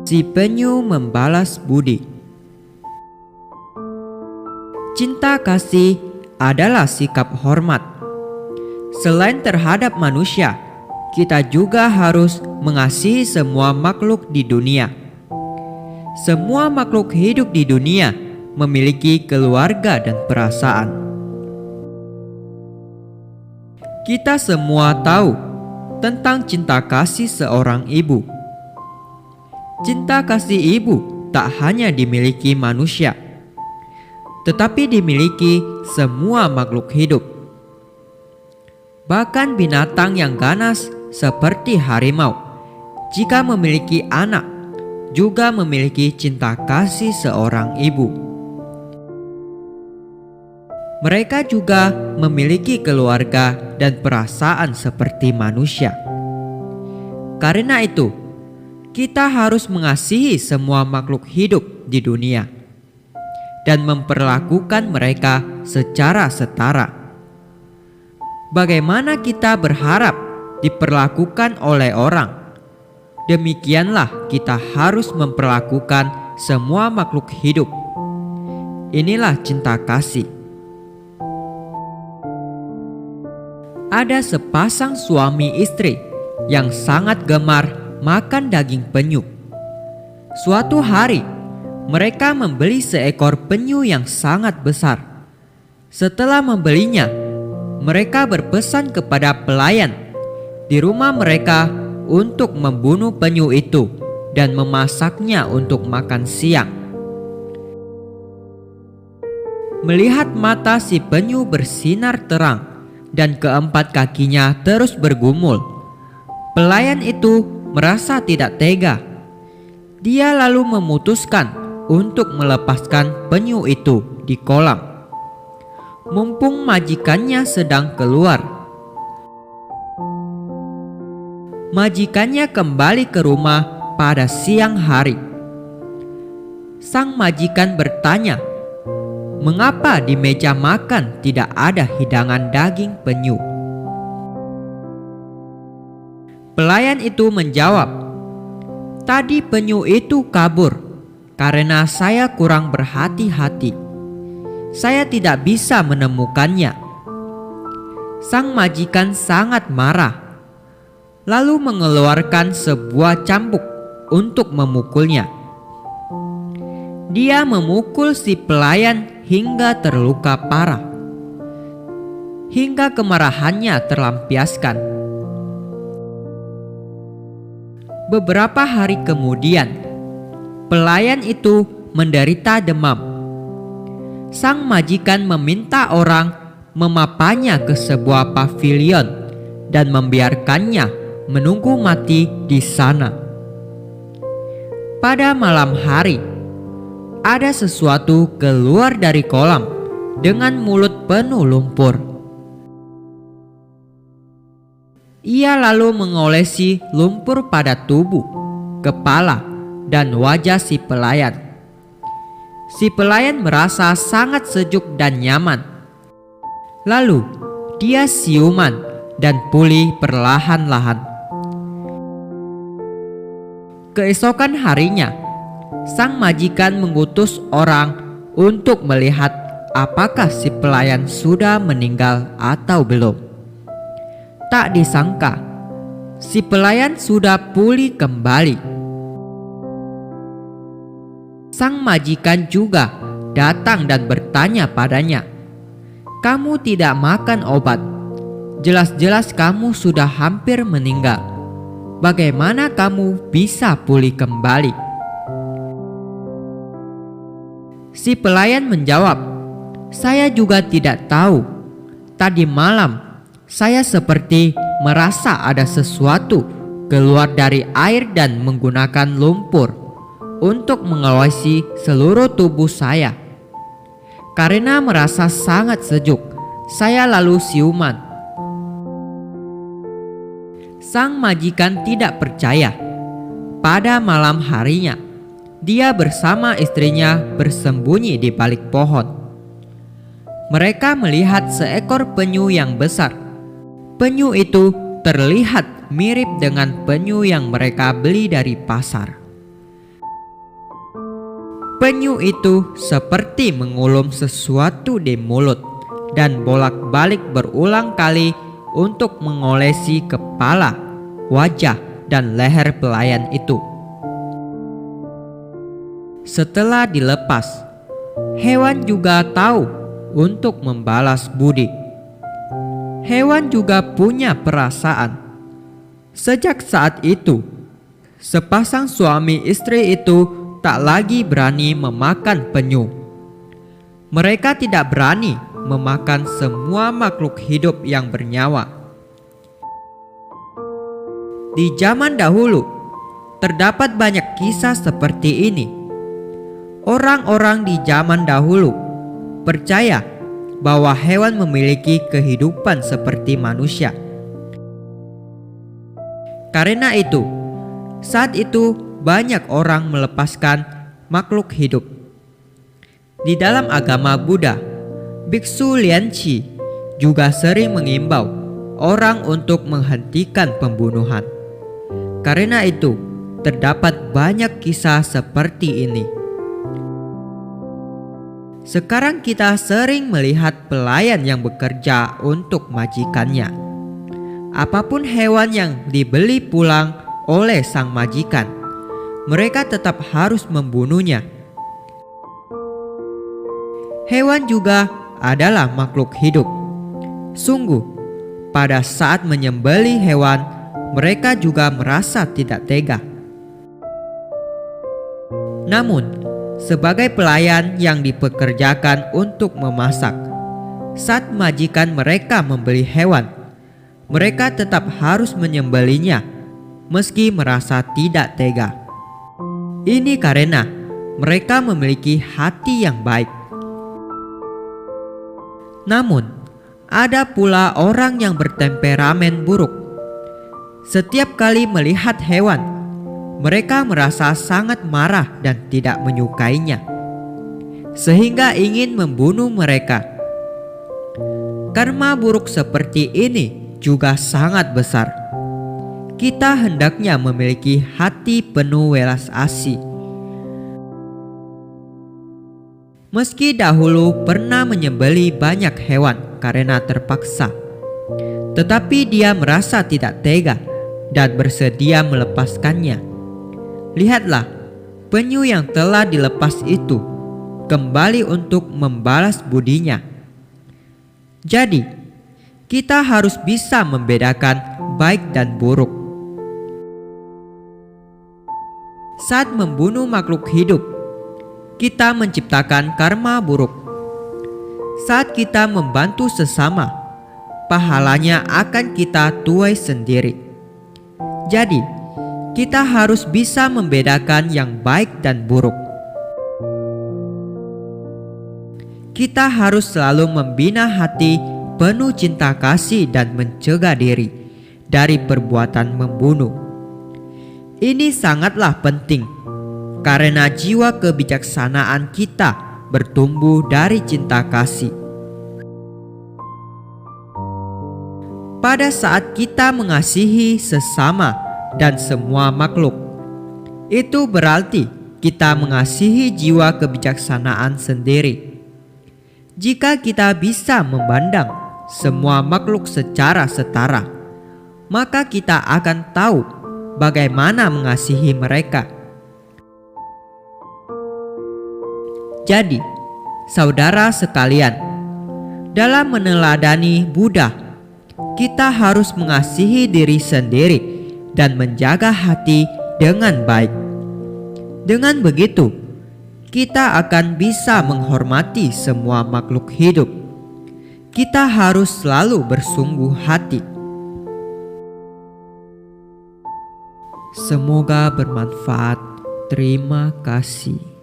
Si penyu membalas budi. Cinta kasih adalah sikap hormat. Selain terhadap manusia, kita juga harus mengasihi semua makhluk di dunia. Semua makhluk hidup di dunia memiliki keluarga dan perasaan. Kita semua tahu tentang cinta kasih seorang ibu. Cinta kasih ibu tak hanya dimiliki manusia, tetapi dimiliki semua makhluk hidup. Bahkan binatang yang ganas seperti harimau, jika memiliki anak, juga memiliki cinta kasih seorang ibu. Mereka juga memiliki keluarga dan perasaan seperti manusia. Karena itu, kita harus mengasihi semua makhluk hidup di dunia dan memperlakukan mereka secara setara. Bagaimana kita berharap diperlakukan oleh orang, demikianlah kita harus memperlakukan semua makhluk hidup. Inilah cinta kasih. Ada sepasang suami istri yang sangat gemar makan daging penyu. Suatu hari, mereka membeli seekor penyu yang sangat besar. Setelah membelinya, mereka berpesan kepada pelayan di rumah mereka untuk membunuh penyu itu dan memasaknya untuk makan siang. Melihat mata si penyu bersinar terang dan keempat kakinya terus bergumul, pelayan itu merasa tidak tega. Dia lalu memutuskan untuk melepaskan penyu itu di kolam. Mumpung majikannya sedang keluar, majikannya kembali ke rumah pada siang hari. Sang majikan bertanya, mengapa di meja makan tidak ada hidangan daging penyu? Pelayan itu menjawab, tadi penyu itu kabur karena saya kurang berhati-hati. Saya tidak bisa menemukannya. Sang majikan sangat marah, lalu mengeluarkan sebuah cambuk untuk memukulnya. Dia memukul si pelayan hingga terluka parah, hingga kemarahannya terlampiaskan. Beberapa hari kemudian, pelayan itu menderita demam. Sang majikan meminta orang memapanya ke sebuah pavilion dan membiarkannya menunggu mati di sana. Pada malam hari, ada sesuatu keluar dari kolam dengan mulut penuh lumpur. Ia lalu mengolesi lumpur pada tubuh, kepala, dan wajah si pelayan. Si pelayan merasa sangat sejuk dan nyaman. Lalu dia siuman dan pulih perlahan-lahan. Keesokan harinya, sang majikan mengutus orang untuk melihat apakah si pelayan sudah meninggal atau belum. Tak disangka, si pelayan sudah pulih kembali. Sang majikan juga datang dan bertanya padanya, "Kamu tidak makan obat. Jelas-jelas kamu sudah hampir meninggal. Bagaimana kamu bisa pulih kembali?" Si pelayan menjawab, "Saya juga tidak tahu. Tadi malam saya seperti merasa ada sesuatu keluar dari air dan menggunakan lumpur untuk mengolesi seluruh tubuh saya. Karena merasa sangat sejuk, saya lalu siuman." Sang majikan tidak percaya. Pada malam harinya, dia bersama istrinya bersembunyi di balik pohon. Mereka melihat seekor penyu yang besar. Penyu itu terlihat mirip dengan penyu yang mereka beli dari pasar. Penyu itu seperti mengulum sesuatu di mulut dan bolak-balik berulang kali untuk mengolesi kepala, wajah, dan leher pelayan itu. Setelah dilepas, hewan juga tahu untuk membalas budi. Hewan juga punya perasaan. Sejak saat itu, sepasang suami istri itu tak lagi berani memakan penyu. Mereka tidak berani memakan semua makhluk hidup yang bernyawa. Di zaman dahulu, terdapat banyak kisah seperti ini. Orang-orang di zaman dahulu percaya bahwa hewan memiliki kehidupan seperti manusia. Karena itu, saat itu banyak orang melepaskan makhluk hidup. Di dalam agama Buddha, Biksu Lianqi juga sering mengimbau orang untuk menghentikan pembunuhan. Karena itu, terdapat banyak kisah seperti ini. Sekarang kita sering melihat pelayan yang bekerja untuk majikannya. Apapun hewan yang dibeli pulang oleh sang majikan, mereka tetap harus membunuhnya. Hewan juga adalah makhluk hidup. Sungguh, pada saat menyembelih hewan, mereka juga merasa tidak tega. Namun, sebagai pelayan yang dipekerjakan untuk memasak, saat majikan mereka membeli hewan, mereka tetap harus menyembelihnya meski merasa tidak tega. Ini karena mereka memiliki hati yang baik. Namun, ada pula orang yang bertemperamen buruk. Setiap kali melihat hewan, mereka merasa sangat marah dan tidak menyukainya, sehingga ingin membunuh mereka. Karma buruk seperti ini juga sangat besar. Kita hendaknya memiliki hati penuh welas asih. Meski dahulu pernah menyembelih banyak hewan karena terpaksa, tetapi dia merasa tidak tega dan bersedia melepaskannya. Lihatlah, penyu yang telah dilepas itu kembali untuk membalas budinya. Jadi, kita harus bisa membedakan baik dan buruk. Saat membunuh makhluk hidup, kita menciptakan karma buruk. Saat kita membantu sesama, pahalanya akan kita tuai sendiri. Jadi, kita harus bisa membedakan yang baik dan buruk. Kita harus selalu membina hati penuh cinta kasih dan mencegah diri dari perbuatan membunuh. Ini sangatlah penting karena jiwa kebijaksanaan kita bertumbuh dari cinta kasih. Pada saat kita mengasihi sesama dan semua makhluk, itu berarti kita mengasihi jiwa kebijaksanaan sendiri. Jika kita bisa memandang semua makhluk secara setara, maka kita akan tahu bagaimana mengasihi mereka. Jadi, saudara sekalian, dalam meneladani Buddha, kita harus mengasihi diri sendiri dan menjaga hati dengan baik. Dengan begitu, kita akan bisa menghormati semua makhluk hidup. Kita harus selalu bersungguh hati. Semoga bermanfaat. Terima kasih.